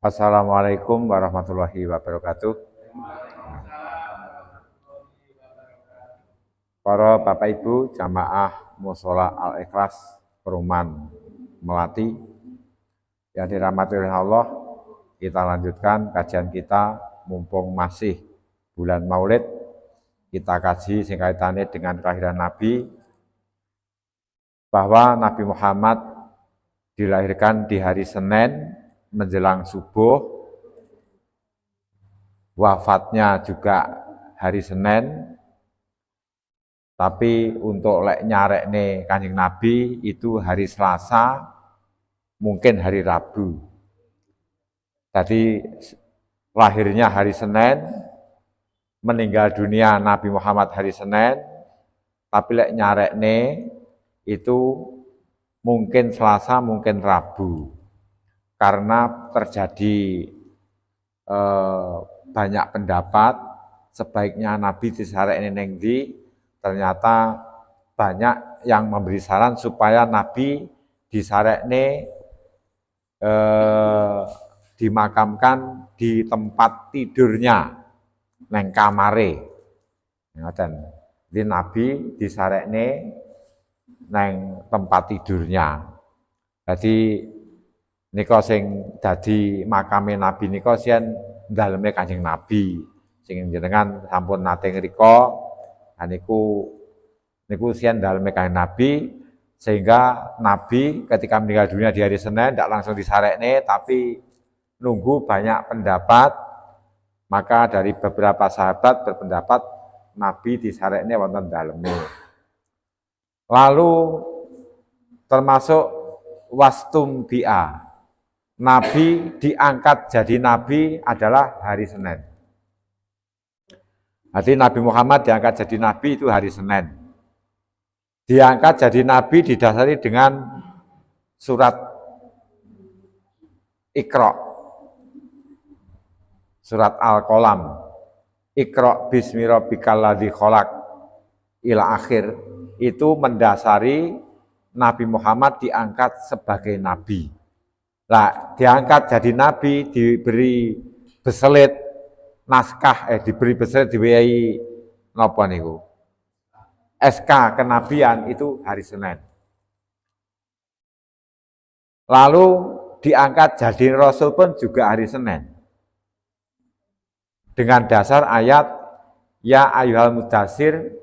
Assalamualaikum warahmatullahi wabarakatuh. Para Bapak Ibu jamaah Mushola Al-Ikhlas Perumahan Melati yang dirahmati oleh Allah, kita lanjutkan kajian kita mumpung masih bulan Maulid. Kita kaji sing kaitane dengan kelahiran Nabi, bahwa Nabi Muhammad dilahirkan di hari Senin menjelang subuh, wafatnya juga hari Senin. Tapi untuk lek nyarekne Kanjeng Nabi itu hari Selasa, mungkin hari Rabu. Tadi lahirnya hari Senin, meninggal dunia Nabi Muhammad hari Senin, tapi lek nyarekne itu mungkin Selasa, mungkin Rabu. Karena terjadi banyak pendapat, sebaiknya Nabi disarekne ning ndi. Ternyata banyak yang memberi saran supaya Nabi disarekne dimakamkan di tempat tidurnya, neng kamare. Ngoten. Jadi Nabi disarekne neng tempat tidurnya. Jadi nika sing dadi makame Nabi nika sian daleme Kanjeng Nabi. Sing jenengan sampun nate ngrika, niku sian daleme Kanjeng Nabi, sehingga Nabi ketika meninggal dunia di hari Senin tidak langsung disarekne, tapi nunggu banyak pendapat. Maka dari beberapa sahabat berpendapat Nabi disarekne wonten daleme. Lalu termasuk wastum bi'a, Nabi diangkat jadi Nabi adalah hari Senin. Jadi Nabi Muhammad diangkat jadi Nabi itu hari Senin. Diangkat jadi Nabi didasari dengan surat Iqra, surat Al-Qalam, Iqra bismi rabbikal ladzi khalaq ila akhir. Itu mendasari Nabi Muhammad diangkat sebagai Nabi. Nah, diangkat jadi Nabi, diberi beselit naskah, diberi beselit, diweyahi napa niku? SK kenabian itu hari Senin. Lalu diangkat jadi Rasul pun juga hari Senin. Dengan dasar ayat ya ayyuhal mudatsir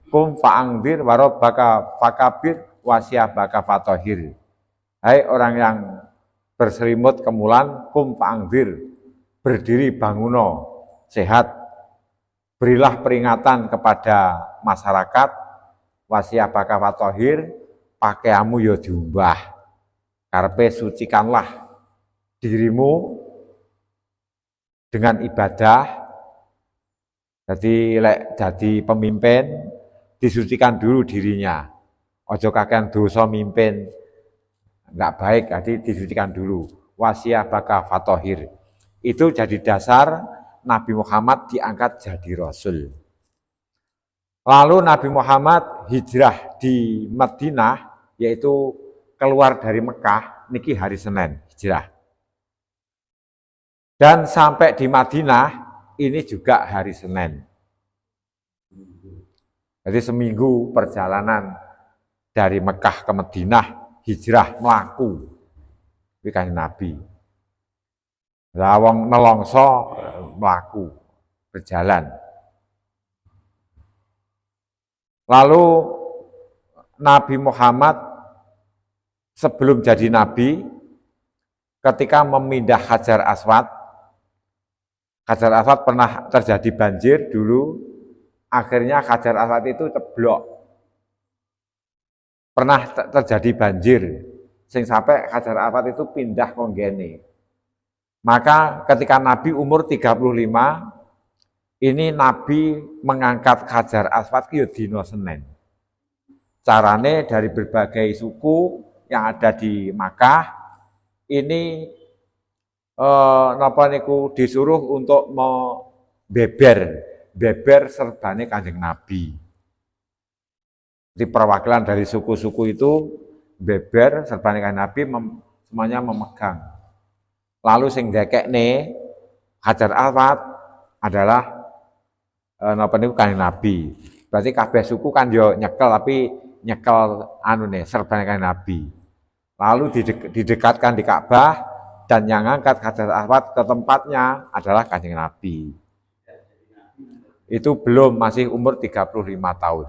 kum fa'angdir warabbaka fakabir wasyabaka fatahhir. Hai orang yang berselimut kemulan, kum fa'angdir, berdiri banguno, sehat, berilah peringatan kepada masyarakat, wasyabaka fatahhir, pakaianmu yo diumbah, karepe sucikanlah dirimu dengan ibadah. Jadi lek jadi pemimpin disucikan dulu dirinya. Ojo kakean dosa mimpin, enggak baik, jadi disucikan dulu. Wasyabaka fatahhir. Itu jadi dasar Nabi Muhammad diangkat jadi Rasul. Lalu Nabi Muhammad hijrah di Madinah, yaitu keluar dari Mekah, niki hari Senin hijrah. Dan sampai di Madinah, ini juga hari Senin. Jadi seminggu perjalanan dari Mekah ke Madinah, hijrah melaku, iki Kanjeng Nabi. Lah wong nelongso mlaku berjalan. Lalu Nabi Muhammad sebelum jadi Nabi, ketika memindah Hajar Aswad pernah terjadi banjir dulu, akhirnya Hajar Aswad itu ceblok. Pernah terjadi banjir, sing sampai Hajar Aswad itu pindah konggene. Maka ketika Nabi umur 35, ini Nabi mengangkat Hajar Aswad ki dina Senin. Carane dari berbagai suku yang ada di Makkah ini napa niku disuruh untuk beber serbane Kanjeng Nabi. Di perwakilan dari suku-suku itu beber serbane Kanjeng Nabi semuanya memegang. Lalu sing ndekekne Hajar Aswad adalah napa niku Kanjeng Nabi. Berarti kabeh suku kan yo nyekel tapi nyekel serban Kanjeng Nabi. Lalu didekatkan di Ka'bah dan yang angkat Hajar Aswad ke tempatnya adalah Kanjeng Nabi. Itu belum, masih umur 35 tahun.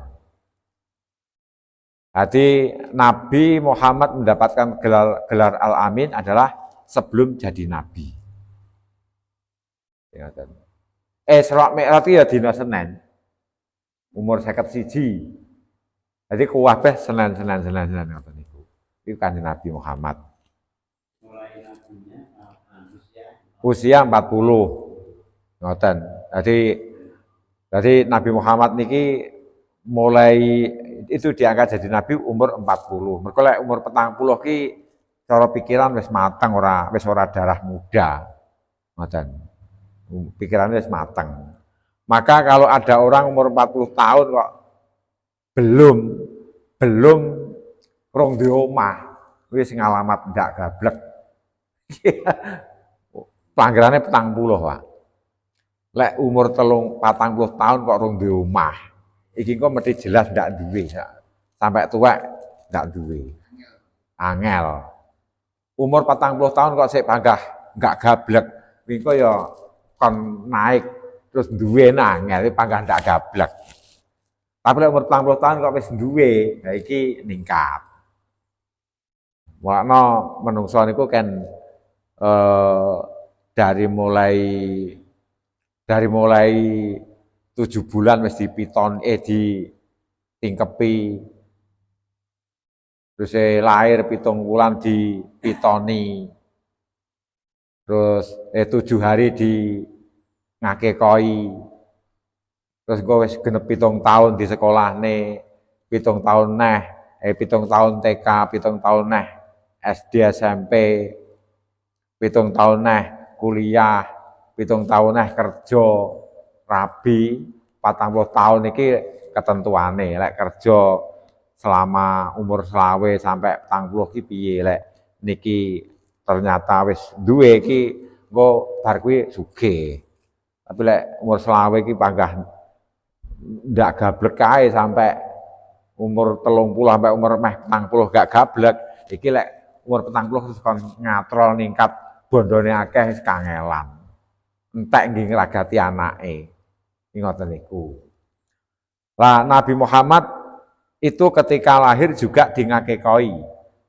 Jadi Nabi Muhammad mendapatkan gelar Al-Amin adalah sebelum jadi Nabi. Isra Mi'raj ya dina Senin. Umur 51. Jadi kuwabeh Senin ngoten niku. Itu kan Nabi Muhammad. Mulai nabinya usia 40. Ngoten. Jadi Nabi Muhammad niki mulai itu diangkat jadi nabi umur 40. Mergo lek umur 40 ki cara pikiran wis mateng wis ora darah muda. Ngoten. Pikirannya wis mateng. Maka kalau ada orang umur 40 tahun kok belum rong di omah, wis ngalamat ndak gablek. Pelanggarannya 40, Pak. Lek umur 40 tahun kok rong di omah. Iki kok mesti jelas ndak duwe. Sampai tua ndak duwe. Angel. Umur 40 tahun kok sik panggah nggak gablek. Iki kok ya kon naik terus duwe nangel panggah ndak gablek. Tapi lek umur 40 tahun kok wis duwe, nah iki ningkat. Mulane menungso niku kan dari mulai 7 bulan wis ditingkepi. Terus lahir 7 bulan dipitoni. Terus 7 hari di ngakekoi. Terus gue wis genep 7 tahun di sekolah nih, 7 tahun 7 tahun TK, 7 tahun SD SMP, 7 tahun kuliah, 7 tahun kerja, rabi, 40 tahun niki ketentuane, lek kerja selama umur selawe sampai 40 ki piye lek niki ternyata wis duwe iki engko bar kuwi sugih. Tapi lek umur selawe ki panggah ndak gablek kae sampai umur 30 sampai umur 40 gak gablek. Iki lek umur 40 terus kon ngatrol ningkat bondone akeh wis kangelan. Entek nggih ngragati anake. Ngoten niku. Lah Nabi Muhammad itu ketika lahir juga dingakekoi.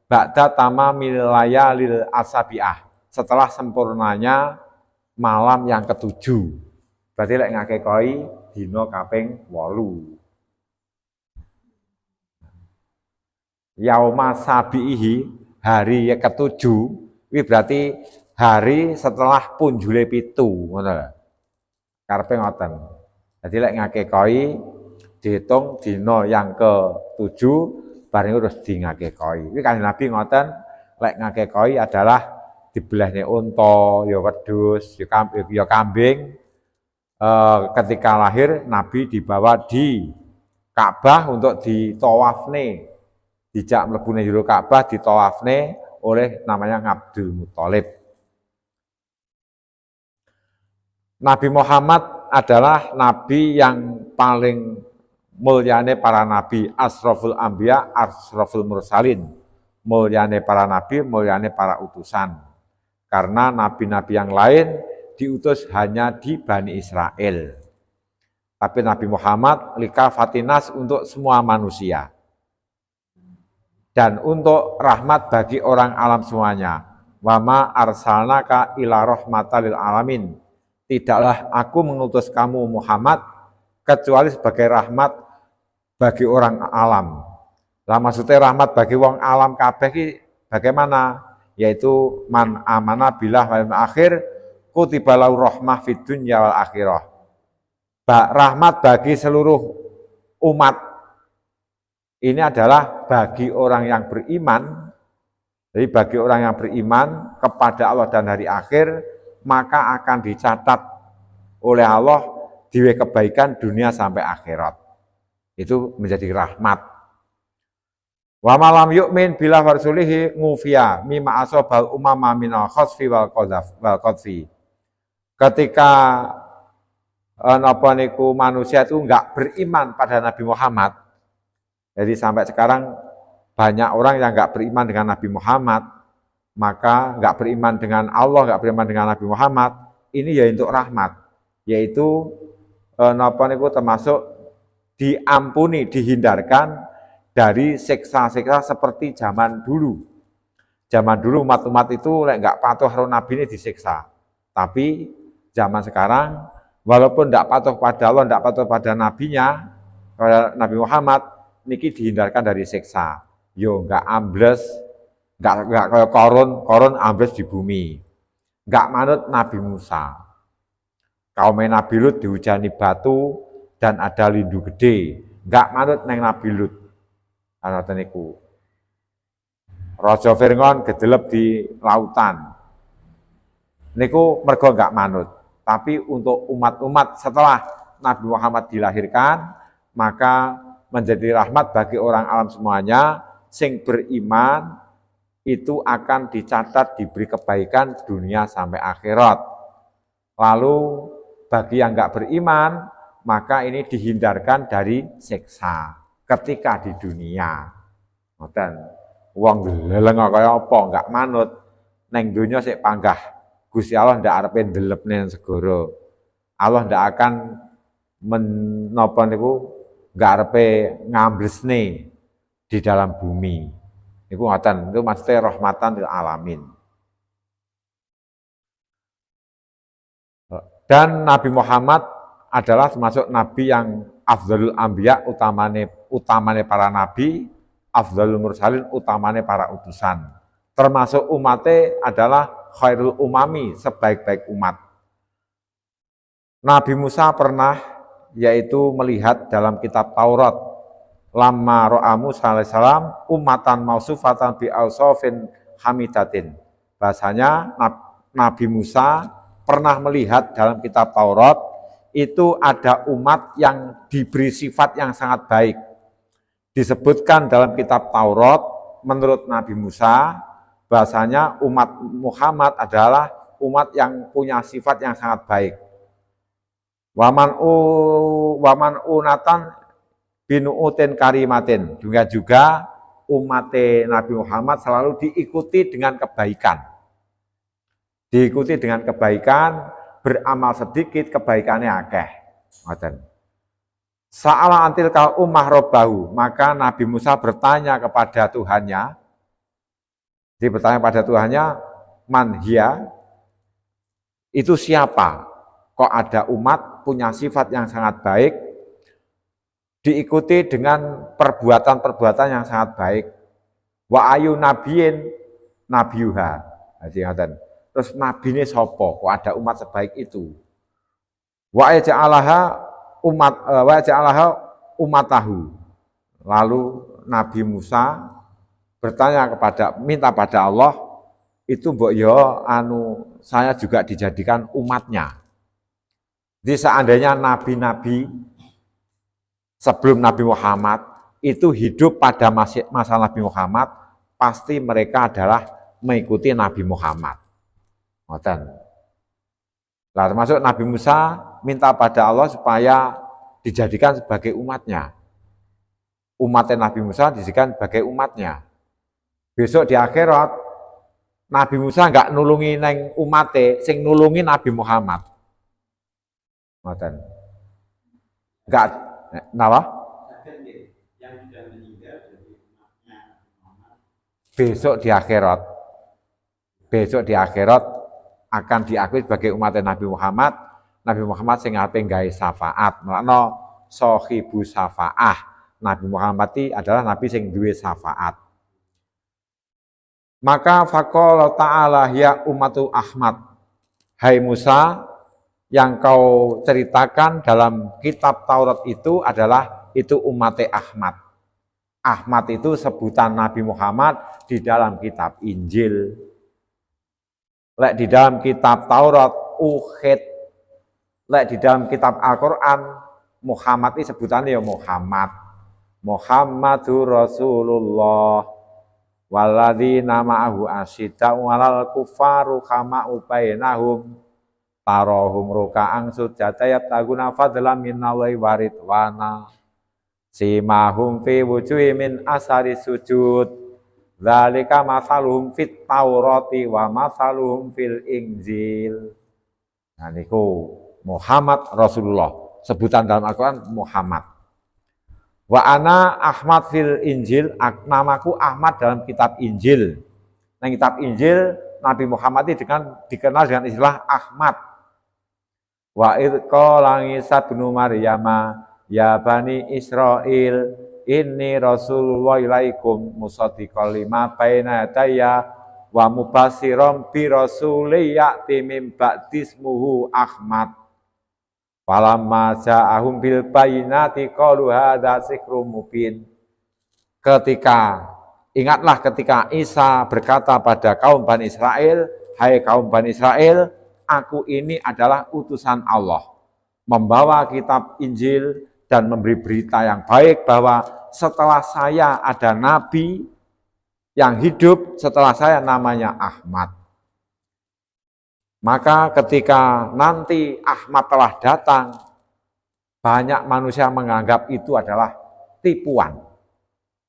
Ba'da tamamil layalil asabiah. Setelah sempurnanya malam yang ketujuh. Berarti lek ngakekoi dina kaping 8. Yauma sabihi, hari yang ketujuh, ini berarti hari setelah punjule 7, ngono lho. Karepe ngoten. Jadi lek ngakekoi dihitung dina yang ke-7 bareng terus di ngakekoi. Iki kan Nabi ngoten, lek ngakekoi adalah dibelehne unta, ya wedhus, ya kambing. Ketika lahir Nabi dibawa di Ka'bah untuk ditawafne. Dijak mlebune jero Ka'bah ditawafne oleh namanya Abdul Muthalib. Nabi Muhammad adalah nabi yang paling mulyane para nabi, asroful anbiya, asroful mursalin. Mulyane para nabi, mulyane para utusan. Karena nabi-nabi yang lain diutus hanya di Bani Israel. Tapi Nabi Muhammad likafatinas untuk semua manusia. Dan untuk rahmat bagi orang alam semuanya. Wama arsalnaka ila rahmatal lil alamin. Tidaklah aku mengutus kamu Muhammad kecuali sebagai rahmat bagi orang alam. Lah maksudnya rahmat bagi wong alam kabeh ki bagaimana? Yaitu man amana billah wal akhir kutiba lahu rahmah fid dunya wal akhirah. Rahmat bagi seluruh umat. Ini adalah bagi orang yang beriman. Jadi bagi orang yang beriman kepada Allah dan hari akhir, maka akan dicatat oleh Allah diwe kebaikan dunia sampai akhirat. Itu menjadi rahmat. Wa malam yu'min bila warsulihi ngufiya mimma asobal umama minal khosfi wal qadfi. Ketika napa niku manusia itu enggak beriman pada Nabi Muhammad. Jadi sampai sekarang banyak orang yang enggak beriman dengan Nabi Muhammad, maka enggak beriman dengan Allah, enggak beriman dengan Nabi Muhammad, ini ya untuk rahmat, yaitu napa niku termasuk diampuni, dihindarkan dari siksa-siksa seperti zaman dulu. Zaman dulu umat-umat itu enggak patuh karo Nabi ini disiksa. Tapi zaman sekarang walaupun tidak patuh pada Allah, tidak patuh pada nabinya, Nabi Muhammad, niki dihindarkan dari siksa. Yo enggak ambles, enggak kayak korun ambles di bumi. Enggak manut Nabi Musa. Kaum Nabi Lut dihujani batu dan ada lindu gede. Enggak manut neng Nabi Lut. Ana niku. Raja Fir'aun gedelep di lautan. Niku mergo enggak manut. Tapi untuk umat-umat setelah Nabi Muhammad dilahirkan, maka menjadi rahmat bagi orang alam semuanya, sing beriman itu akan dicatat diberi kebaikan dunia sampai akhirat. Lalu bagi yang enggak beriman, maka ini dihindarkan dari siksa ketika di dunia. Ngoten. Wong leleng kaya apa enggak manut neng dunia sik panggah. Gusti Allah ndak arepe ndelepne segara. Allah ndak akan menapa niku nggak arepe ngamblesne di dalam bumi. Niku ngoten, itu maksudnya rahmatan lil alamin. Dan Nabi Muhammad adalah termasuk nabi yang afdhalul anbiya, utamane para nabi, afdhalul mursalin, utamane para utusan. Termasuk umatnya adalah khairul umami, sebaik-baik umat. Nabi Musa pernah yaitu melihat dalam kitab Taurat, lamma ra'a Musa alaihi salam ummatan mausufatan bi ausafin hamidatin. Bahasanya Nabi Musa pernah melihat dalam kitab Taurat itu ada umat yang diberi sifat yang sangat baik. Disebutkan dalam kitab Taurat menurut Nabi Musa bahasanya umat Muhammad adalah umat yang punya sifat yang sangat baik. Waman unatan binu'utin karimatin. Juga umat Nabi Muhammad selalu diikuti dengan kebaikan. Diikuti dengan kebaikan, beramal sedikit, kebaikannya akeh. Sa'ala antil kal ummah robbahu. Maka Nabi Musa bertanya kepada Tuhannya. Dia bertanya pada Tuhannya, man hiya, itu siapa? Kok ada umat punya sifat yang sangat baik, diikuti dengan perbuatan-perbuatan yang sangat baik. Wa ayu nabiyin nabiyuha. Terus nabi ini sopo? Kok ada umat sebaik itu? Wa ja'alaha umatahu. Lalu Nabi Musa bertanya minta pada Allah, itu mbok yo saya juga dijadikan umatnya. Jadi seandainya nabi-nabi sebelum Nabi Muhammad itu hidup pada masa Nabi Muhammad, pasti mereka adalah mengikuti Nabi Muhammad. Ngoten. Lah termasuk Nabi Musa minta pada Allah supaya dijadikan sebagai umatnya. Umatnya Nabi Musa dijadikan sebagai umatnya. Besok di akhirat Nabi Musa enggak nulungi neng umate, sing nulungi Nabi Muhammad. Ngoten. Enggak napa? Besok di akhirat akan diakui sebagai umat Nabi Muhammad. Nabi Muhammad sing ape gawe syafaat. Mulane sahibu syafaah. Nabi Muhammad adalah nabi sing duwe syafaat. Maka faqala ta'ala ya ummatu Ahmad. Hai Musa, yang kau ceritakan dalam kitab Taurat itu adalah itu umat Ahmad. Ahmad itu sebutan Nabi Muhammad di dalam kitab Injil. Lek di dalam kitab Taurat Uhid. Lek di dalam kitab Al-Qur'an Muhammad itu sebutannya ya Muhammad. Muhammadur Rasulullah walladzina ma'ahu asyidda'u 'alal kuffaru kama'u bainahum tarahum ruka'an sujada yabtaguna fadlan minallahi wa ridwana simahum fi wujuhihim min asari sujud dzalika masaluhum fit taurati wa masaluhum fil injil. Nah niku Muhammad Rasulullah, sebutan dalam Al-Qur'an Muhammad. Wa ana Ahmad fil Injil, namaku Ahmad dalam kitab Injil. Nah, kitab Injil Nabi Muhammad itu dikenal dengan istilah Ahmad. Wa idh qala Isa bin Maryam ya bani Israil inni rasulullah ilaikum musaddiqan lima baina yadayya wa mubassiran bi rasulin ya'ti min ba'di ismuhu Ahmad. Falamma ja'ahum bil bayyinati qalu hadza sihrun mubin. Ingatlah ketika Isa berkata pada kaum Bani Israel, hai kaum Bani Israel, aku ini adalah utusan Allah, membawa kitab Injil dan memberi berita yang baik bahwa setelah saya ada nabi yang hidup setelah saya namanya Ahmad. Maka ketika nanti Ahmad telah datang, banyak manusia menganggap itu adalah tipuan.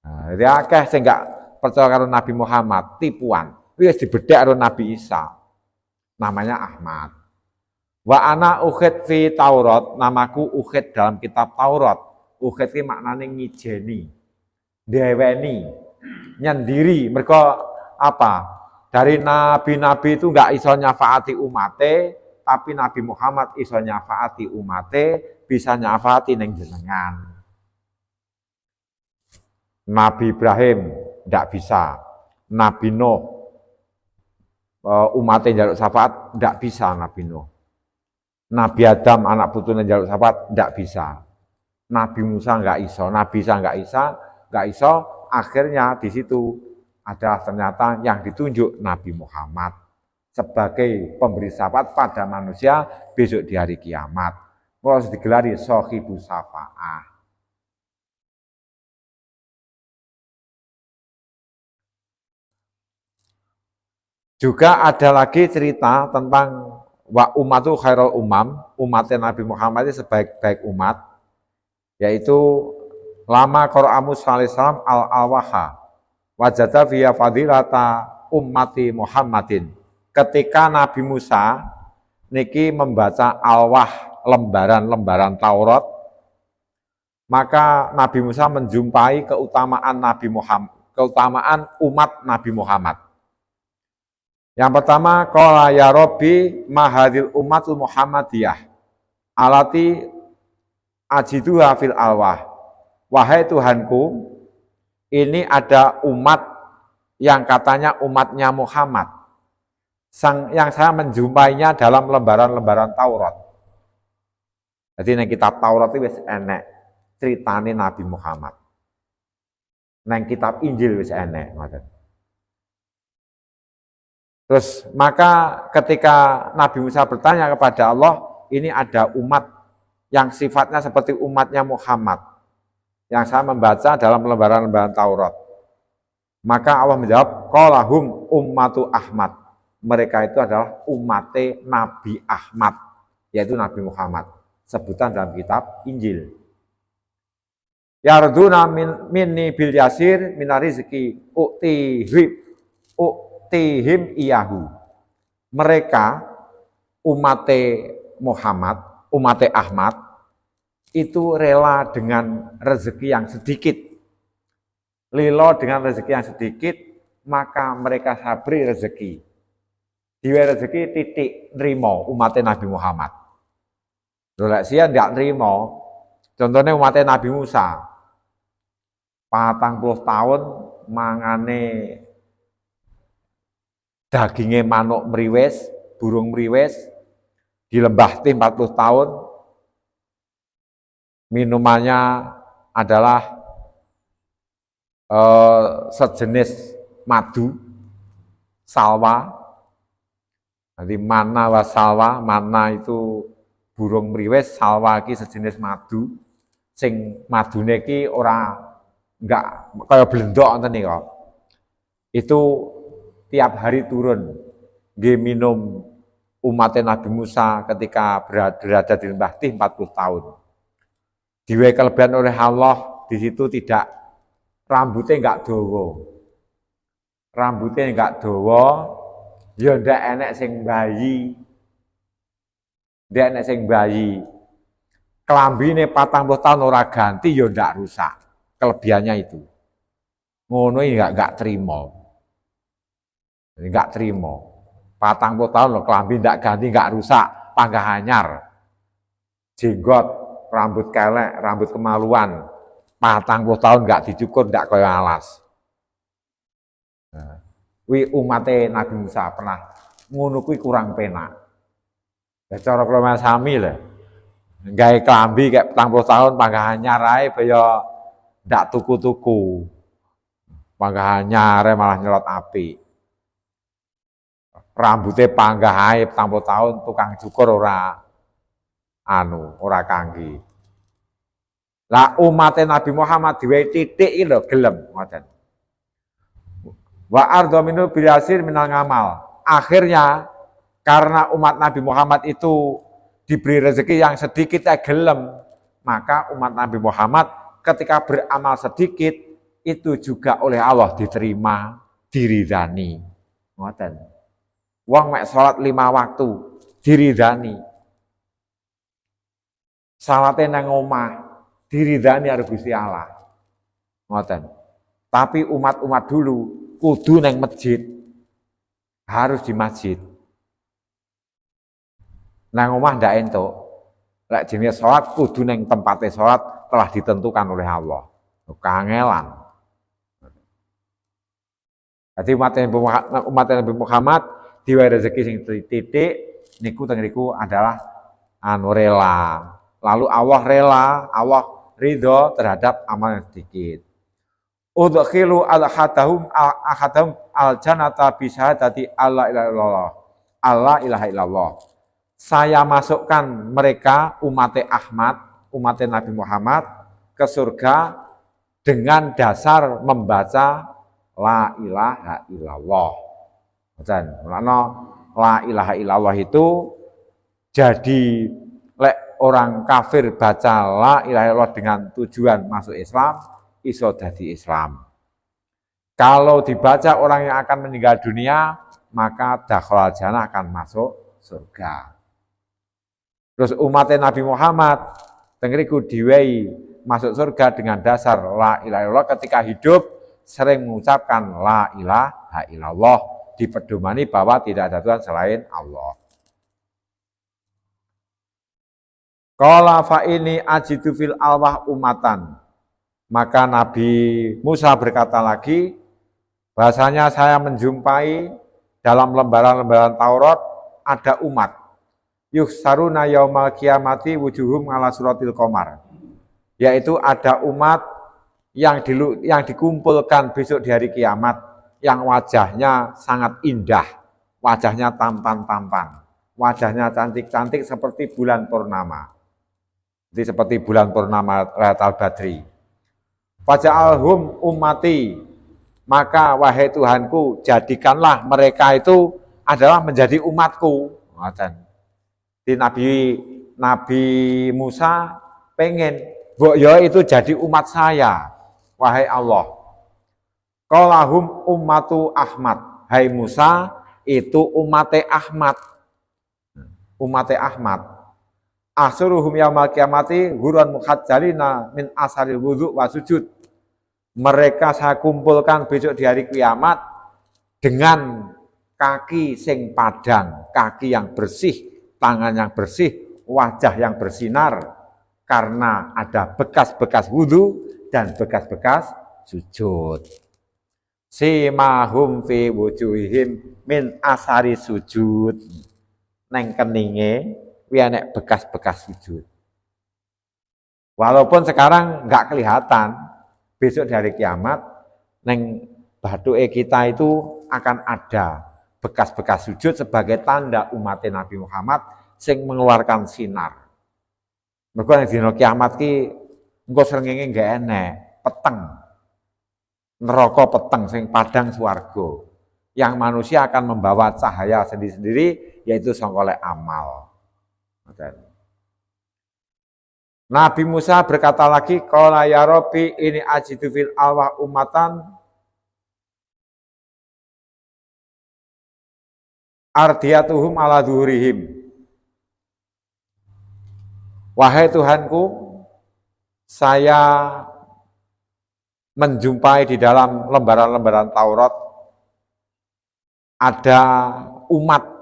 Nah, dia akeh sing enggak percaya karo Nabi Muhammad, tipuan. Wis dibedhek karo Nabi Isa. Namanya Ahmad. Wa ana ukhid fi Taurat, namaku ukhid dalam kitab Taurat. Ukhid ki maknane ngijeni, deweni, nyendiri. Mereka apa? Dari nabi-nabi itu enggak iso nyafaati umate, tapi Nabi Muhammad iso nyafaati umate, bisa nyafaati ning jenengan. Nabi Ibrahim enggak bisa, Nabi Nuh umate njaluk syafaat enggak bisa Nabi Nuh. Nabi Adam anak putune njaluk syafaat enggak bisa. Nabi Musa enggak iso, Nabi Isa enggak iso, akhirnya di situ adalah ternyata yang ditunjuk Nabi Muhammad sebagai pemberi syafaat pada manusia besok di hari kiamat. Harus digelari Sohibu Syafa'ah. Juga ada lagi cerita tentang wa ummatu khairul umam, umatnya Nabi Muhammad itu sebaik-baik umat, yaitu lama Qur'amu sallallahu al-alwaha wajada fiya fadilata ummati Muhammadin. Ketika Nabi Musa niki membaca alwah, lembaran-lembaran Taurat, maka Nabi Musa menjumpai keutamaan Nabi Muhammad, keutamaan umat Nabi Muhammad. Yang pertama, qala ya Rabbi mahadil ummatul Muhammadiyah alati ajiduha fil alwah. Wahai Tuhanku, ini ada umat yang katanya umatnya Muhammad, yang saya menjumpainya dalam lembaran-lembaran Taurat. Jadi nang kitab Taurat itu wis enek ceritane Nabi Muhammad. Nang kitab Injil wis enek, ngoten. Terus maka ketika Nabi Musa bertanya kepada Allah, ini ada umat yang sifatnya seperti umatnya Muhammad yang saya membaca dalam lembaran-lembaran Taurat. Maka Allah menjawab, qalahum ummatu Ahmad. Mereka itu adalah umate Nabi Ahmad, yaitu Nabi Muhammad. Sebutan dalam kitab Injil. Yarduna minni bil yasir minarizki uktihim iyahu. Mereka umate Muhammad, umate Ahmad, itu rela dengan rezeki yang sedikit. Lilo dengan rezeki yang sedikit, maka mereka sabri rezeki. Diwe rezeki titik nrimo umatnya Nabi Muhammad. Lha sia ndak nrimo. Contohnya umatnya Nabi Musa. 40 tahun mangane dagingnya manuk mriwis, burung mriwis di lembah 40 tahun. Minumannya adalah sejenis madu, salwa. Nanti mana wa salwa, mana itu burung mriwis, salwa iki sejenis madu. Sing madune iki ora enggak kayak blendok ngoten niku. Itu tiap hari turun nggih minum umat Nabi Musa ketika berada di lembah Tih 40 tahun. Diwehi kelebihan oleh Allah, di situ tidak rambutnya enggak dawa. Rambutnya enggak dawa, ya ndak enek sing bayi. Ndak enek sing bayi. Kelambine 40 tahun ora ganti ya ndak rusak. Kelebihannya itu. Ngono enggak terima. Enggak terima. 40 tahun loh kelambi enggak ganti, enggak rusak, panggah anyar. Jenggot, rambut kelek, rambut kemaluan. 40 tahun enggak dicukur, enggak kaya alas. Nah, wi umate Nabi Musa pernah ngono kuwi kurang penak. Ya cara kula sami lho. Gawe kelambi kayak 40 tahun panggah anyar ae kaya ndak tuku-tuku. Panggah anyar malah nyelot api. Rambutnya panggah ae 40 tahun tukang cukur ora kangge. Lah umat Nabi Muhammad diwehi titik iki lho gelem ngoten. Wa ardha minhu bilasir minal ngamal. Akhirnya karena umat Nabi Muhammad itu diberi rezeki yang sedikit gelem, maka umat Nabi Muhammad ketika beramal sedikit itu juga oleh Allah diterima, diridani. Ngoten. Wong mek salat 5 waktu diridani. Salate nang omah diridani karo Gusti Allah. Ngoten. Tapi umat-umat dulu kudu nang masjid. Harus di masjid. Nang omah ndak entuk. Lek jenenge salat kudu nang tempate salat telah ditentukan oleh Allah. Kangelan. Jadi umat Nabi Muhammad diwai rezeki sing titik niku teng niku adalah rela. Lalu Allah rela, Allah ridho terhadap amal yang sedikit. Udkhilu al-hadahum al-jannata bi syahadati alla ilaha illallah. Allah ilaha illallah. Saya masukkan mereka umat Ahmad, umat Nabi Muhammad ke surga dengan dasar membaca la ilaha illallah. Dan la ilaha illallah itu jadi lek orang kafir baca la ilaha illallah dengan tujuan masuk Islam, iso dadi Islam. Kalau dibaca orang yang akan meninggal dunia, maka dakhalal jannah akan masuk surga. Terus umat Nabi Muhammad tengriku diwehi masuk surga dengan dasar la ilaha illallah ketika hidup sering mengucapkan la ilaha illallah, dipedomani bahwa tidak ada Tuhan selain Allah. Qala fa ini ajidu fil alwah umatan. Maka Nabi Musa berkata lagi, bahasanya saya menjumpai dalam lembaran-lembaran Taurat ada umat. Yuhsaruna yaumal kiamati wujuhum ala suratil qamar. Yaitu ada umat yang dikumpulkan besok di hari kiamat, yang wajahnya sangat indah, wajahnya tampan-tampan, wajahnya cantik-cantik seperti bulan purnama. Jadi seperti bulan purnama Lailatul Badri. Faja'alhum ummati, maka wahai Tuhanku, jadikanlah mereka itu adalah menjadi umatku. Di Nabi Musa pengen, ya itu jadi umat saya, wahai Allah. Qalahum ummatu Ahmad, hai Musa itu umate Ahmad. Umate Ahmad. Asuruhum yaumal kiamati huran mukhajjalina min asharil wudu wa sujud. Mereka saya kumpulkan besok di hari kiamat dengan kaki sing padang, kaki yang bersih, tangan yang bersih, wajah yang bersinar karena ada bekas-bekas wudu dan bekas-bekas sujud. Simahum fi wujuhihim min asari sujud. Neng keninge wi enek bekas-bekas sujud. Walaupun sekarang enggak kelihatan, besok dari kiamat neng bathuke kita itu akan ada bekas-bekas sujud sebagai tanda umat Nabi Muhammad sing mengeluarkan sinar. Mergo nang dina kiamat ki engko srengenge enggak enek, peteng. neraka peteng sing padang swarga. Yang manusia akan membawa cahaya sendiri-sendiri yaitu sangka amal. Nabi Musa berkata lagi, qala ya Rabbi ini ajidu fil alwah umatan ardiyatuhum ala dhuhrihim. Wahai Tuhanku, saya menjumpai di dalam lembaran-lembaran Taurat ada umat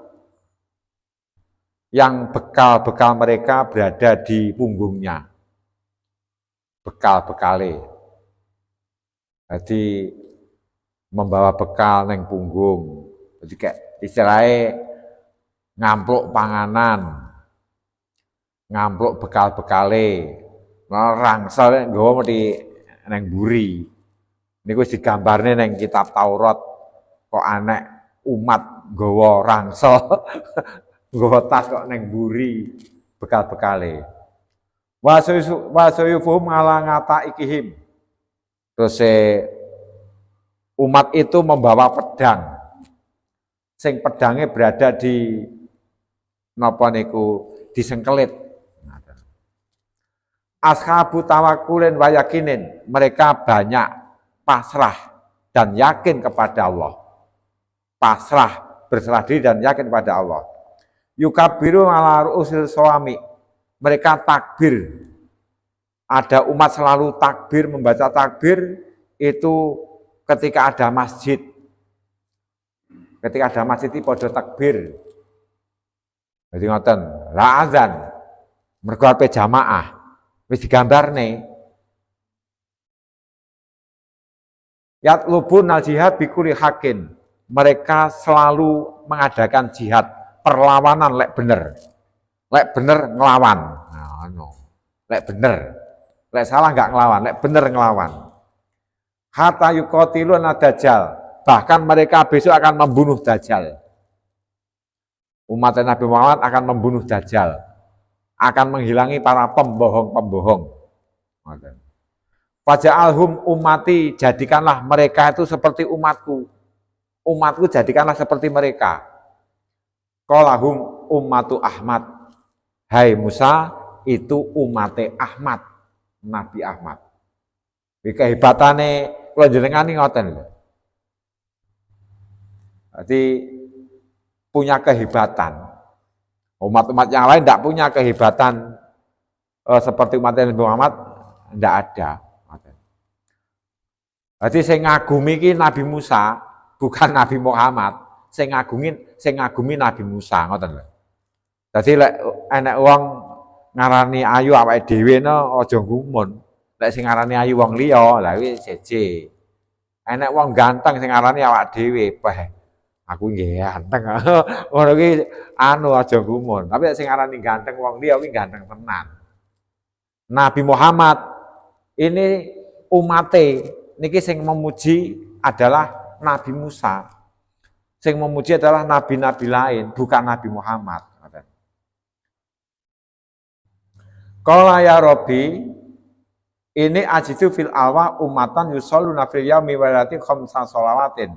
yang bekal-bekal mereka berada di punggungnya. Bekal-bekale. Jadi membawa bekal neng punggung. Jadi kayak istilahnya ngampluk panganan, ngampluk bekal-bekale, rangsel nggawa di neng buri. Niku digambarne neng kitab Taurat kok aneh umat nggawa rangsel, nggawa tas kok neng buri bekal-bekale. Wasuyufuhum ala ngata ikihim. Terus umat itu membawa pedang. Sing pedangnya berada di napa niku disengkelit. Ashabu tawakulin wa yakinin, mereka banyak pasrah dan yakin kepada Allah. Pasrah, berserah diri dan yakin kepada Allah. Yukabiru ala ru'usil suami, mereka takbir. Ada umat selalu takbir, membaca takbir itu ketika ada masjid. Ketika ada masjid itu pada takbir. Jadi ngoten, la azan, mergo ape jamaah. Wis digambarne. Yatlubun al jihad bikuli hakin. Mereka selalu mengadakan jihad, perlawanan lek bener. Lek bener ngelawan. Nah, no. Lek bener. Lek salah enggak ngelawan, lek bener ngelawan. Hatta yuqatilun ad-dajjal. Bahkan mereka besok akan membunuh Dajjal. Umat Nabi Muhammad akan membunuh Dajjal. Akan menghilangi para pembohong-pembohong. Faja'alhum ummati, jadikanlah mereka itu seperti umatku. Umatku jadikanlah seperti mereka. Qalahum ummatu Ahmad. Hai Musa, itu umate Ahmad, Nabi Ahmad. Kehebatane kula jenengan ngoten lho. Jadi punya kehebatan. Umat-umat yang lain tidak punya kehebatan seperti umat Nabi Muhammad, tidak ada. Jadi saya ngagumi ki Nabi Musa, bukan Nabi Muhammad. Saya ngagumi Nabi Musa, ngoten lho. Jadi lek enek wong ngarani ayu awake dhewe no aja gumun. Lek sing ngarani ayu wong liya, lha kuwi seje. Enek wong ganteng sing ngarani awak dhewe, aku nggih ganteng. Ngono ki aja gumun. Tapi sing arani ganteng wong liya kuwi ganteng tenan. Nabi Muhammad ini umate niki sing memuji adalah Nabi Musa. Sing memuji adalah nabi-nabi lain, bukan Nabi Muhammad. Qala ya Rabbi ini ajidu fil alwa umatan yusalluna fil yaumi walati khamsa shalawatin.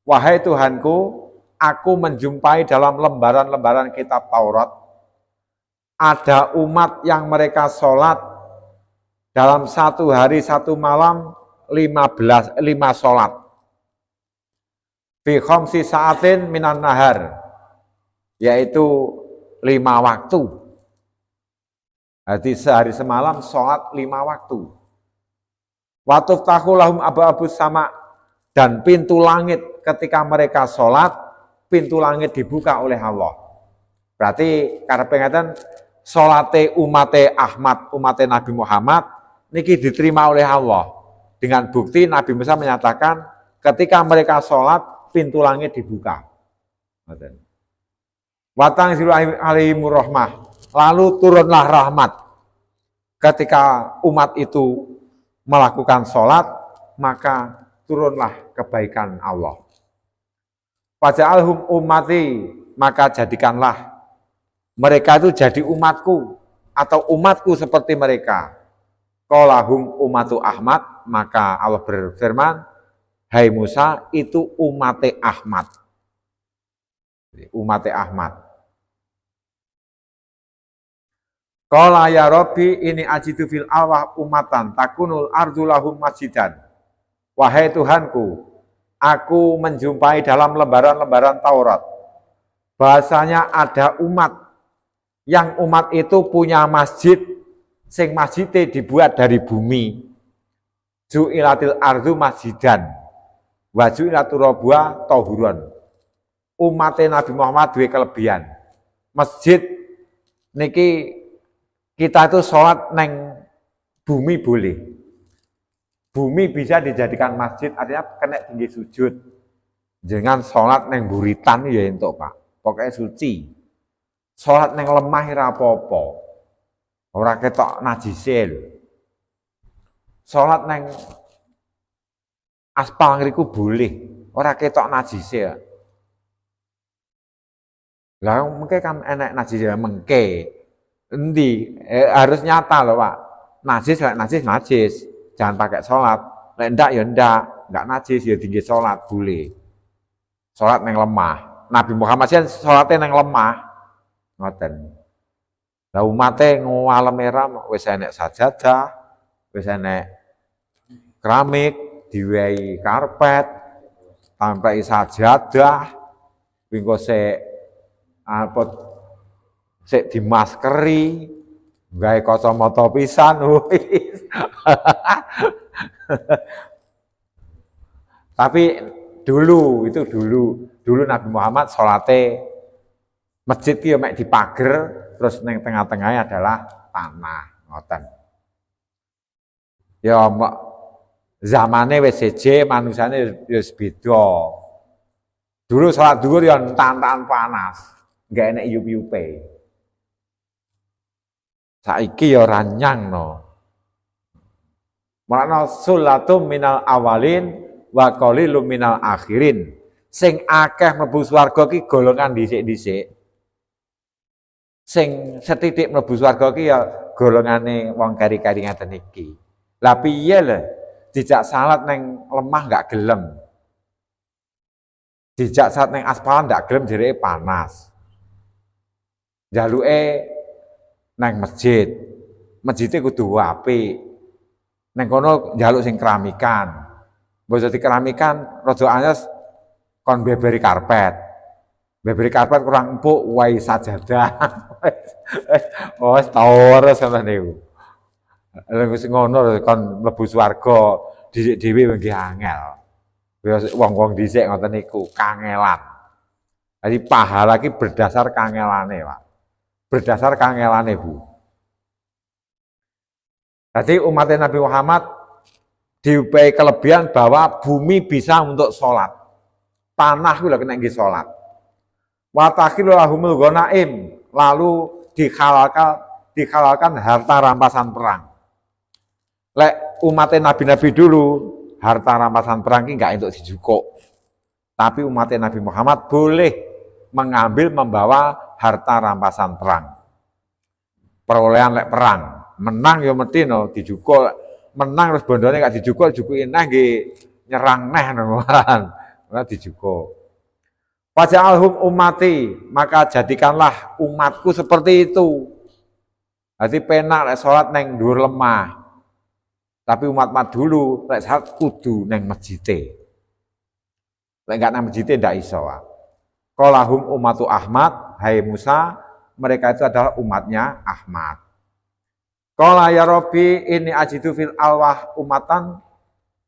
Wahai Tuhanku, aku menjumpai dalam lembaran-lembaran kitab Taurat, ada umat yang mereka sholat dalam satu hari satu malam 5 sholat. Fi khamsi sa'atin minan nahar, yaitu 5 waktu. Jadi sehari semalam sholat 5 waktu. Wa tuftahu lahum abu-abu sama, dan pintu langit ketika mereka sholat, pintu langit dibuka oleh Allah. Berarti karena pengatan sholate umate Ahmad, umate Nabi Muhammad, niki diterima oleh Allah. Dengan bukti Nabi Musa menyatakan ketika mereka sholat, pintu langit dibuka. Watang zilu alaihimur rahmah, lalu turunlah rahmat. Ketika umat itu melakukan sholat, maka turunlah kebaikan Allah. Faja'alhum ummati, maka jadikanlah mereka itu jadi umatku atau umatku seperti mereka. Qalahum umatu Ahmad, maka Allah berfirman, hai Musa, itu umate Ahmad. Umate Ahmad. Qala ya Rabbi ini ajidu fil alwah umatan takunul ardu lahum masjidan. Wahai Tuhanku, aku menjumpai dalam lembaran-lembaran Taurat bahasanya ada umat yang umat itu punya masjid sing masjidnya dibuat dari bumi. Ju'ilatil ardu masjidan wa ju'ilatul robua tohuron. Umatnya Nabi Muhammad dua kelebihan. Masjid niki kita itu sholat neng bumi boleh. Bumi bisa dijadikan masjid, artinya kena tinggi sujud. Jangan sholat neng buritan ya entuk Pak. Pokoknya suci. Sholat neng lemah ora apa-apa. Ora ketok najise lho. Sholat neng aspal ngriku boleh, ora ketok najise. Lah mengke kan enek najise mengke. Endi harus nyata loh Pak. Najis. Jangan pakai sholat. Lek ndak ya ndak najis ya tinggi sholat boleh. Sholat neng lemah. Nabi Muhammad sih sholatnya neng lemah. Ngoten. Lah umate ngalem era wis enek sajadah, wis enek keramik, diwehi karpet, tampai sajadah, wingko sik apa sik dimaskeri, gawe kacamata pisan wis. Tapi dulu Nabi Muhammad salate masjid ki mek dipager terus ning tengah-tengahnya adalah tanah, ngoten. Ya zamane wis seje, manusane wis beda. Dulu salat dhuwur ya entan-entan panas, enggak enek iup-iupe. Saiki ya ranyang no. Makna sulatum minal awalin wa qalilum minal akhirin. Sing akeh mlebu swarga ki golongan dhisik-dhisik. Sing setitik mlebu swarga ki ya golongane wong kari-kari ngaten iki. Lah piye lho? Dijak salat neng lemah enggak gelem. Dijak salat neng aspalan enggak gelem jereke panas. Jaluke nang masjid. Masjidnya kudu apik. Nang kono njaluk sing keramikan. Mbok dadi keramikan rada anyes kon beberi karpet. Beberi karpet kurang empuk wae sajadah. Oh, wis tawar sampeyan niku. Lha wis ngono kon mlebu swarga dhisik dhewe nggih angel. Wong-wong dhisik ngoten niku kangelan. Jadi pahala iki berdasar kangelane, Pak. Berdasar kangelane, Bu. Jadi umat Nabi Muhammad diupai kelebihan bahwa bumi bisa untuk sholat. Tanah itu kena nggih sholat. Wa takhilu lahumul ghanaim, lalu dihalalkan harta rampasan perang. Lek umat Nabi-Nabi dulu harta rampasan perang ini enggak untuk dijukuk. Tapi umat Nabi Muhammad boleh mengambil membawa harta rampasan perang. Perolehan lek perang, menang ya mesti no dijukuk, menang terus bondone gak dijukuk, jukukin neh nggih nyerang neh ngono. Ora dijukuk. Faja'alhum ummati, maka jadikanlah umatku seperti itu. Jadi penak lek salat neng dhuwur lemah. Tapi umat dulu lek salat kudu neng masjide. Lek enggak nang masjide ndak iso. Qalahum ummatu Ahmad, hai Musa, mereka itu adalah umatnya Ahmad. Qala ya Rabbi ini ajidu fil alwah umatan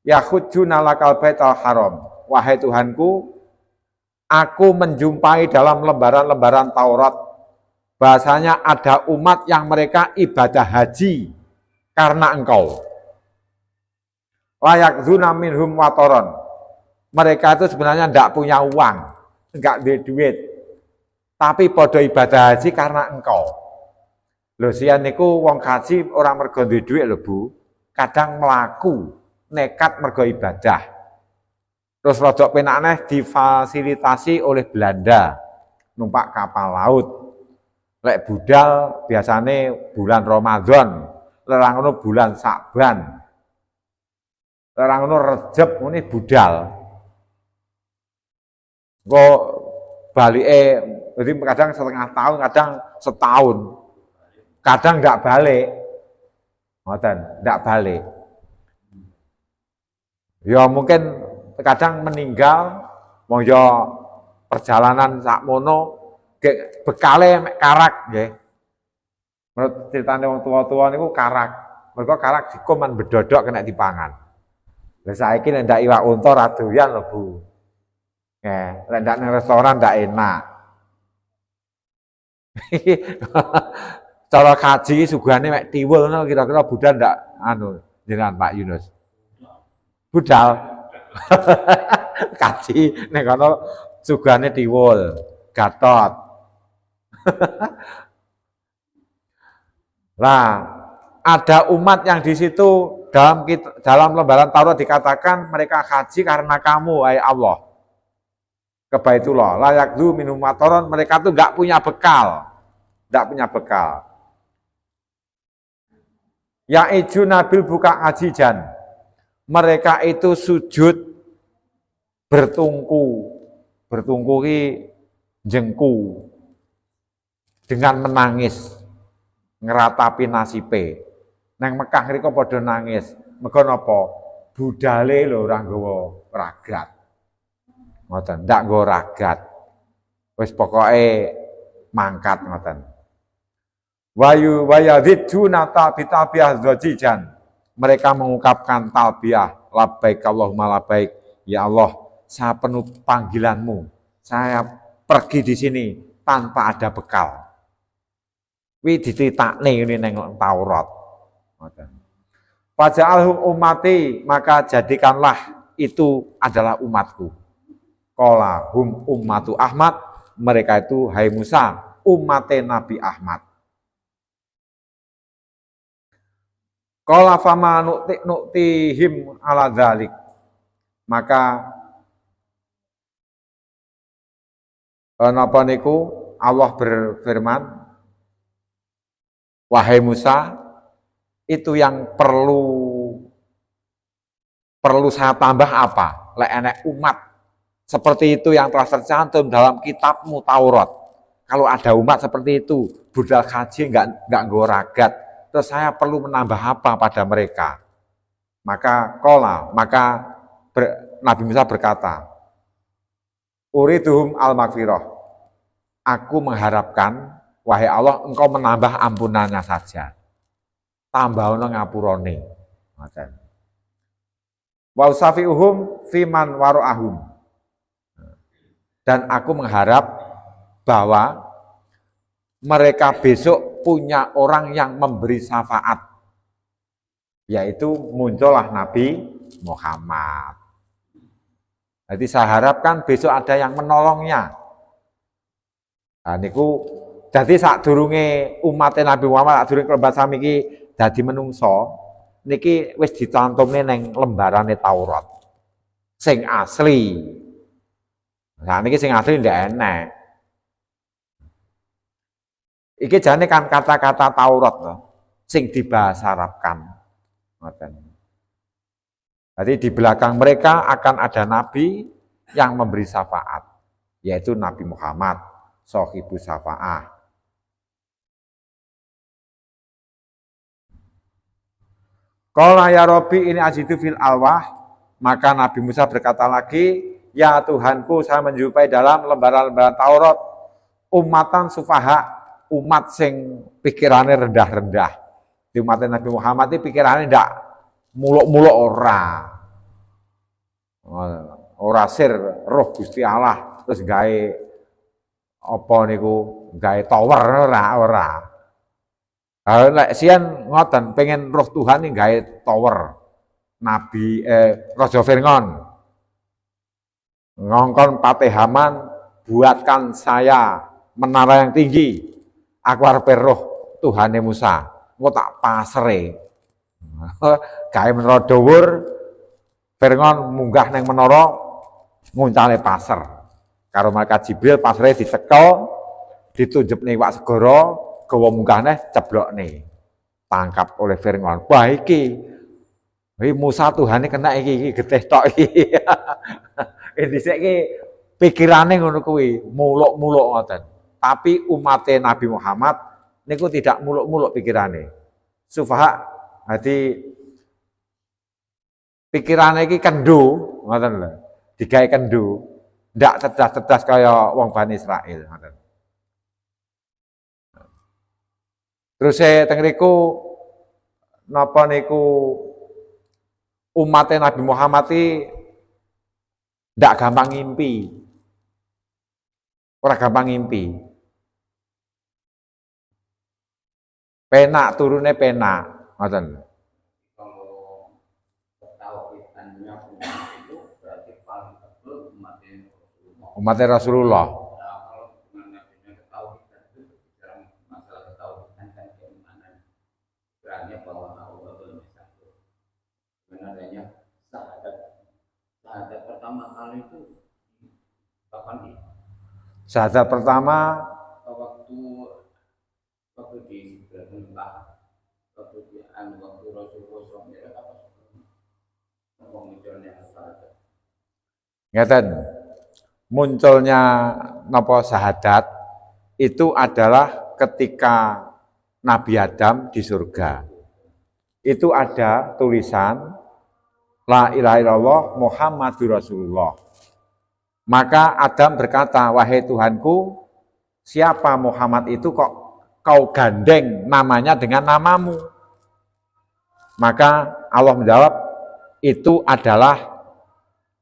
yakhujuna lakal baital haram. Wahai Tuhanku, aku menjumpai dalam lembaran-lembaran Taurat bahasanya ada umat yang mereka ibadah haji karena engkau. Layak zuna minhum watoron. Mereka itu sebenarnya tidak punya uang, enggak ada duit. Tapi podo ibadah haji karena engkau. Lho sian niku wong haji orang mergo duwe duit lho Bu. Kadang melaku, nekat mergo ibadah. Terus rodok penakneh difasilitasi oleh Belanda numpak kapal laut. Lek budal biasane bulan Ramadan lerang ngono bulan Sakban. Lerang ngono Rejeb ngene budal. Kok balike jadi kadang setengah tahun, kadang setahun. Kadang enggak balik. Ngoten, enggak balik. Ya mungkin kadang meninggal, wong ya perjalanan sakmono bekale mek karak nggih. Menurut ceritane wong tua-tua niku karak. Mergo karak dikuman bedodok kena dipangan. Lah saiki nek ndak iwak unta ra doyan lho, Bu. Lek ndak nang restoran ndak enak. Cara kaji sugane mek tiwul ngono kira-kira budal ndak anu jenengan Pak Yunus. Budal. Kaji nek kono sugane tiwul, Gatot. Lah, ada umat yang di situ dalam lembaran Taurat dikatakan mereka haji karena kamu, hai Allah. Ke Baitullah, layak du minum matoron, mereka tuh nggak punya bekal, nggak punya bekal. Yaitu nabil buka ajijan, mereka itu sujud bertungku jengku dengan menangis, ngeratapi nasibe. Nang Mekah riko padha nangis. Mergo napa? Budale lho ora nggawa ragat. Ngoten, ndak nggawa ragat. Wis pokoke mangkat ngoten. Wayadziduna ta'bitabiah zajijan. Mereka mengucapkan talbiyah, labbaik Allahumma labbaik. Ya Allah, saya penuh panggilanmu. Saya pergi di sini tanpa ada bekal. Wi dititakne ini neng Taurat. Faja'alhum ummati, maka jadikanlah itu adalah umatku. Qala hum ummatu Ahmad, mereka itu hai Musa, ummate Nabi Ahmad. Qala fama nu'tihim ala dzalik. Maka napa niku Allah berfirman, wahai Musa, itu yang perlu saya tambah apa? Lek enek umat seperti itu yang telah tercantum dalam kitabmu Taurat. Kalau ada umat seperti itu, budal haji enggak nggo ragat, terus saya perlu menambah apa pada mereka? Maka Nabi Musa berkata, uriduhum al-maghfirah. Aku mengharapkan, wahai Allah, engkau menambah ampunannya saja. Tambah ono ngapurane. Ngoten. Wa usafiuhum fiman waro'ahum. Dan aku mengharap bahwa mereka besok punya orang yang memberi syafaat. Yaitu muncullah Nabi Muhammad. Jadi saya harapkan besok ada yang menolongnya. Nah niku jadi sadurunge umat Nabi Muhammad sadurunge kelembar sami iki dadi menungso niki wis dicantumne ning lembarane Taurat. Sing asli. Nah niki sing asli ndak enek. Iki jane kan kata-kata Taurat loh, sing dibahasa Arabkan. Ngoten. Jadi di belakang mereka akan ada nabi yang memberi syafaat, yaitu Nabi Muhammad, Shahibus Syafa'ah. Qala ya Rabbi ini ajidu fil alwah, maka Nabi Musa berkata lagi, ya Tuhanku, saya menjumpai dalam lembaran-lembaran Taurat umatan sufaha, umat sing pikirannya rendah-rendah. Di umat Nabi Muhammad itu pikirannya ndak muluk-muluk ora sir roh Gusti Allah terus gawe apa niku gawe tower ora. Lek sian ngoten pengen roh Tuhan ning gawe tower. Nabi Raja Fir'aun ngongkon Patih Haman, buatkan saya menara yang tinggi. Aku arep roh Tuhane Musa. Engko tak pasre. Gawe menara dhuwur, Fir'aun munggah nang menara nguncale pasar. Karo malaikat Jibril pasare dicekel, ditunjukne iwak segara, gawa munggah neh ceblokne. tangkap oleh Fir'aun. Wah iki Musa Tuhane kena iki getih tok iki. Dhisik iki pikirane ngono kuwi, muluk-muluk ngoten. Tapi umatnya Nabi Muhammad niku tidak muluk-muluk pikirane. Sufaha dadi pikirane iki kendu, ngoten lho. Digawe kendu, ndak cerdas-cerdas kaya wong Bani Israil, ngoten. Terus teng riku napa niku umatnya Nabi Muhammad iki ndak gampang ngimpi. Ora gampang ngimpi. Penak turune penak, ngoten. Umatnya Rasulullah. Syahadat pertama kali itu kapan nih? Syahadat pertama waktu di Mekah, waktu Rasulullah SAW apa munculnya syahadat? Ngeten. Munculnya napa syahadat itu adalah ketika Nabi Adam di surga. Itu ada tulisan La ilaha illallah Muhammadur Rasulullah. Maka Adam berkata, wahai Tuhanku, siapa Muhammad itu kok kau gandeng namanya dengan namamu? Maka Allah menjawab, itu adalah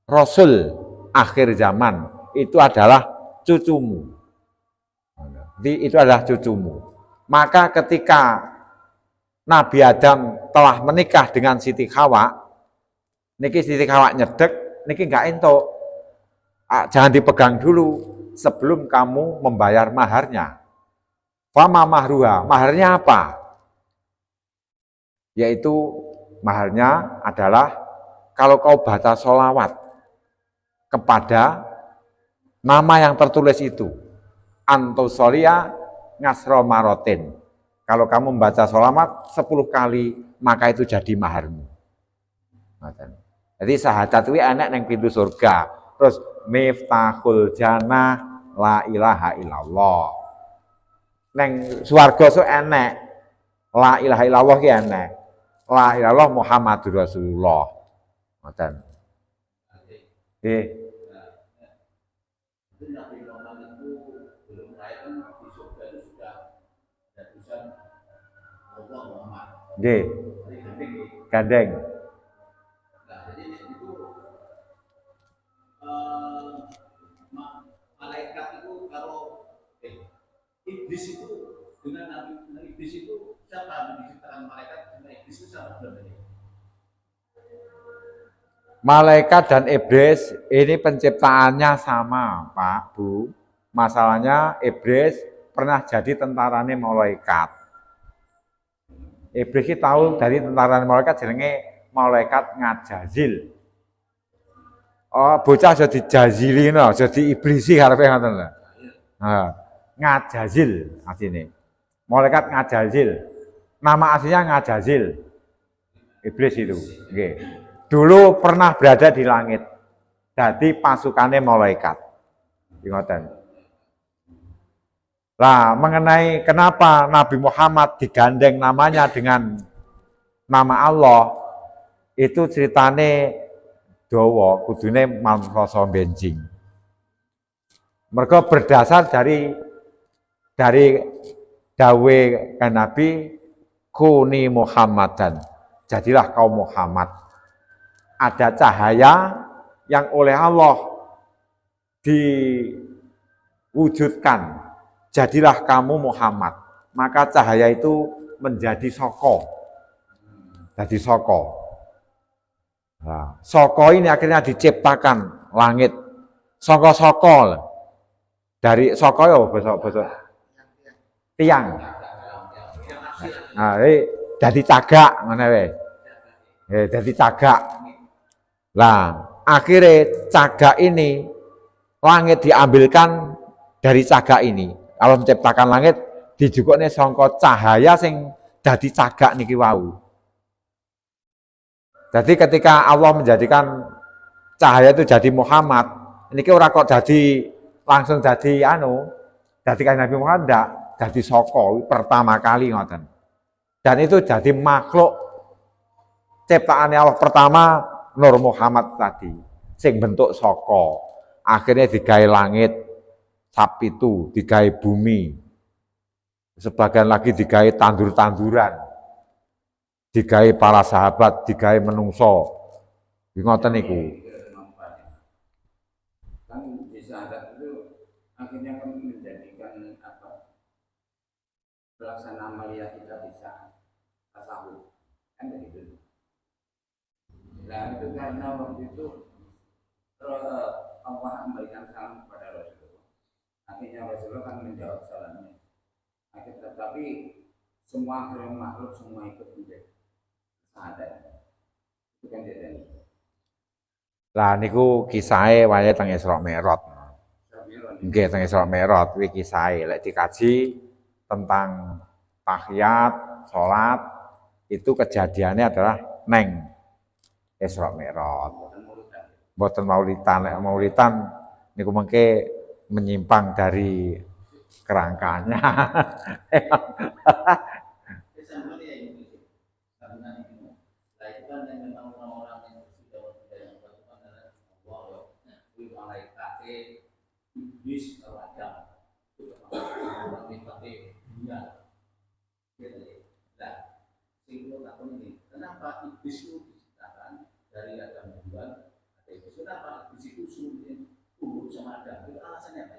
Rasul akhir zaman. Itu adalah cucumu. Itu adalah cucumu. Maka ketika Nabi Adam telah menikah dengan Siti Hawa, niki Siti Hawa nyedek, niki enggak entuk. Jangan dipegang dulu sebelum kamu membayar maharnya. Fama mahruha, maharnya apa? Yaitu maharnya adalah kalau kau baca sholawat kepada nama yang tertulis itu, antosolia ngasro marotin. Kalau kamu membaca sholawat 10 kali, maka itu jadi maharmu. Jadi syahadat itu enak neng pintu surga. Terus miftahul jannah la ilaha illallah. Neng swarga so enak. La ilaha illallah ki enak. La ilallah Muhammadur Rasulullah. Ngoten. Nggih. Nabi Muhammad itu belum lahir kan di surga itu sudah ada tulisan Allah Muhammad. Nggih. Gandeng. Nah, jadi itu malaikat itu kalau iblis itu dengan Nabi iblis itu siapa yang diciptakan malaikat dengan iblis itu siapa sebenarnya? Malaikat dan iblis ini penciptaannya sama, Pak, Bu. Masalahnya iblis pernah jadi tentarane malaikat. Iblis iki tahu dari tentarane malaikat jenenge malaikat ngajazil. Oh, bocah aja dijazilino, aja diiblisi karepe ngoten lho. Nah, ngajazil asline. Malaikat ngajazil. Nama aslinya ngajazil. Iblis itu, nggih. Dulu pernah berada di langit. Jadi pasukannya malaikat. Ngoten. Lah, mengenai kenapa Nabi Muhammad digandeng namanya dengan nama Allah, itu ceritane dawa, kudune manungsa benjing. Mereka berdasar dari dawe kan Nabi kuni Muhammadan. Jadilah kau Muhammad. Ada cahaya yang oleh Allah diwujudkan. Jadilah kamu Muhammad. Maka cahaya itu menjadi soko. Jadi soko. Nah, soko ini akhirnya diciptakan langit. Soko-soko. Dari soko ya besok tiang. Nah, jadi cagak ngene wae. Jadi cagak. Lah, akhirnya cagak ini langit diambilkan dari cagak ini. Allah menciptakan langit dijukukne sangka cahaya sing dadi cagak niki wau. Jadi ketika Allah menjadikan cahaya itu jadi Muhammad, niki ora kok jadi langsung jadi jadi Nabi Muhammad ndak, jadi saka pertama kali ngoten. Dan itu jadi makhluk ciptaan Allah pertama Nur Muhammad tadi, sing bentuk saka. Akhirnya digawe langit, sapitu, digawe bumi. Sebagian lagi digawe tandur-tanduran. Digawe para sahabat, digawe menungso. Ngoten niku. Kan di syahadat itu akhirnya kan menjadikan pelaksanaan amalia kita bisa tasawuf kan begitu. Nah itu karena waktu itu Allah memberikan salam kepada Rasulullah. Akhirnya Rasulullah kan menjawab salamnya. Akhirnya tetapi semua makhluk semua ikut menjadi syahadat. Itu kan dia. Lah niku kisahe wayahe teng Isra Mi'raj. Nggih teng Isra Mi'raj kuwi kisahe lek dikaji tentang tahiyat, salat itu kejadiannya adalah neng Isra Mi'raj. Mboten maulidan, lek maulidan niku mengke menyimpang dari kerangkanya. Iblis terhadap dunia. Nah, sehingga takut ini, kenapa iblis itu diciptakan dari Adam duluan? Iblis kenapa iblis itu tumbuh sama Adam? Itu alasannya apa?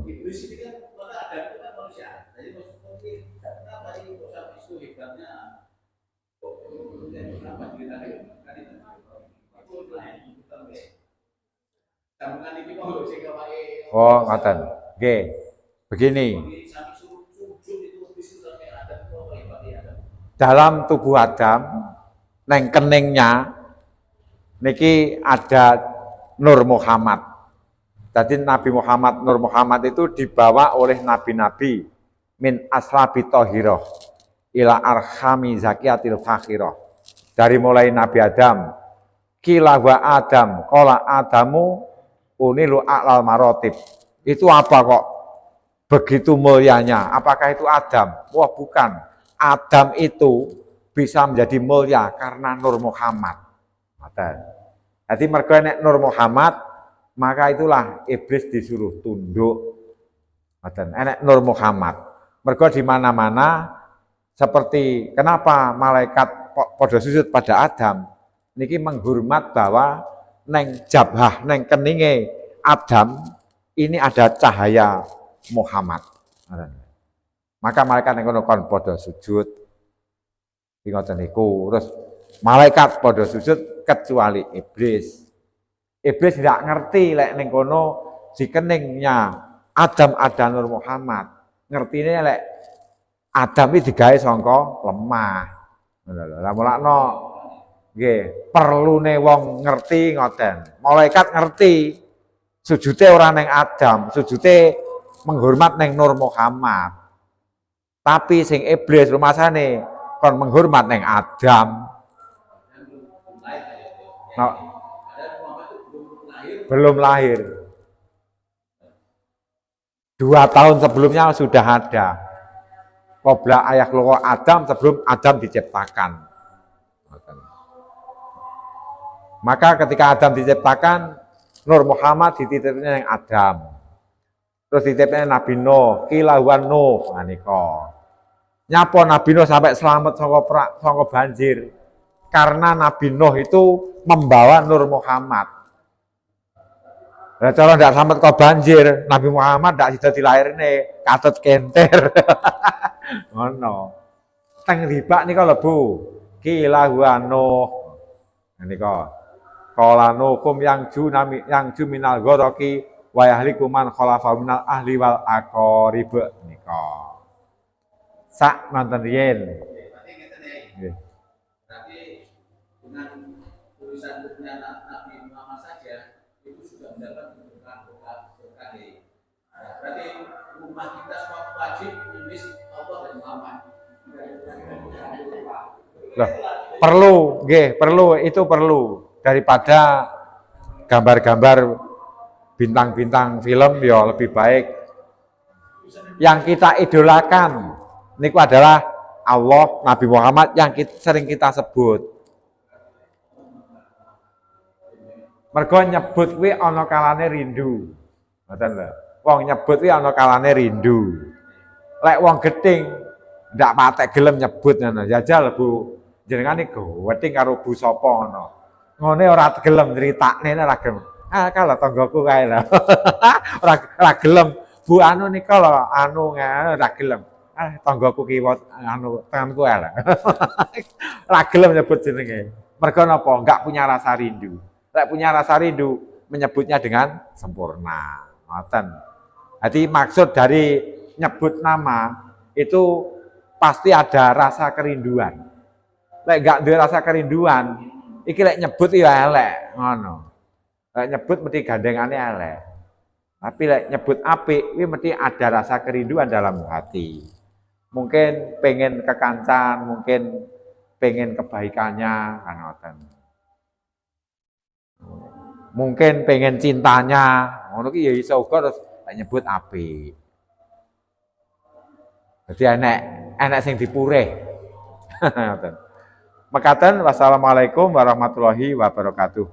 Iblis ini kan karena Adam itu kan manusia. Jadi maksudnya kenapa ini kok itu hebatnya? Kenapa ceritanya? Kan itu Oh, ngoten. Nggih. Begini. Dalam tubuh Adam, neng keningnya niki ada Nur Muhammad. Jadi Nabi Muhammad, Nur Muhammad itu dibawa oleh nabi-nabi min aslabi tohiroh ila arhami zakiyatil fakhiroh. Dari mulai Nabi Adam, kila wa Adam, kola Adamu unilu a'lal marotib. Itu apa kok begitu mulianya? Apakah itu Adam? Wah bukan. Adam itu bisa menjadi mulia karena Nur Muhammad. Jadi mergo nek Nur Muhammad, maka itulah iblis disuruh tunduk. Enek Nur Muhammad. Mergo di mana-mana seperti kenapa malaikat pada sujud pada Adam niki menghormat bahwa neng jabhah, neng keninge Adam ini ada cahaya Muhammad. Maka malaikat yang kon padha sujud. Ngoten niku. Terus malaikat padha sujud kecuali iblis. Iblis tidak ngerti lek ning kono dikeningnya Adam ada Nur Muhammad. Ngertine lek Adam iki digawe sangka lemah. Ngono lho. Lah mulakno nggih, perlune wong ngerti ngoten. Malaikat ngerti sujute ora ning Adam, sujute menghormat ning Nur Muhammad. Tapi sing iblis rumasane kon menghormat ning Adam. No, belum lahir. 2 tahun sebelumnya sudah ada. Qabla ayah keluar Adam sebelum Adam diciptakan. Maka ketika Adam diciptakan, Nur Muhammad dititipnya yang Adam. Terus dititipnya Nabi Nuh, kilawan Nuh, nika. Nyapa Nabi Nuh sampai selamat saka banjir. Karena Nabi Nuh itu membawa Nur Muhammad. Nah, cara ndak selamat kok banjir, Nabi Muhammad ndak sida dilairne katut kenter. Ngono. Teng ribak nika lho Bu. Kilawan Nuh. Nika. Qala nukum yang ju minal ghoroki wa yahliku man khalafa minal ahli wal aqarib nika. Sak nonton riyen. Berarti dengan tulisan Nabi Muhammad saja itu sudah mendapat berkah. Berarti umat kita semua wajib menulis Allah dan Muhammad. Loh, perlu, nggih, perlu, itu perlu daripada gambar-gambar bintang-bintang film ya lebih baik. Yang kita idolakan niku adalah Allah, Nabi Muhammad yang sering kita sebut. Mergo nyebut kuwi ana kalane rindu. Ngoten lho. Wong nyebut kuwi ana kalane rindu. Lek wong geding ndak patek gelem nyebut ngono. Jajal Bu jenengan iku weting karo Bu sapa ngono. Ngene ora gelem critakne ora gelem. Ah kalau tanggaku kae lho. ora gelem. Bu anu nika lho anu ora gelem. Ah tanggaku kiwa anu tanganku ae lho. Ora gelem nyebut jenenge. Mergo napa? Enggak punya rasa rindu. Lek punya rasa rindu menyebutnya dengan sempurna. Ngoten. Jadi maksud dari nyebut nama itu pasti ada rasa kerinduan. Lek gak duwe rasa kerinduan, iki lek nyebut ya elek, ngono. Lek nyebut mesti gandengane elek. Tapi lek nyebut apik, kuwi mesti ada rasa kerinduan dalam hati. Mungkin pengen kekancan, mungkin pengen kebaikannya, kan ngoten. Mungkin pengen cintanya, ngono ki ya iso uga terus lek nyebut apik. Jadi enek sing dipurih. Ngoten. Mekaten wassalamualaikum warahmatullahi wabarakatuh.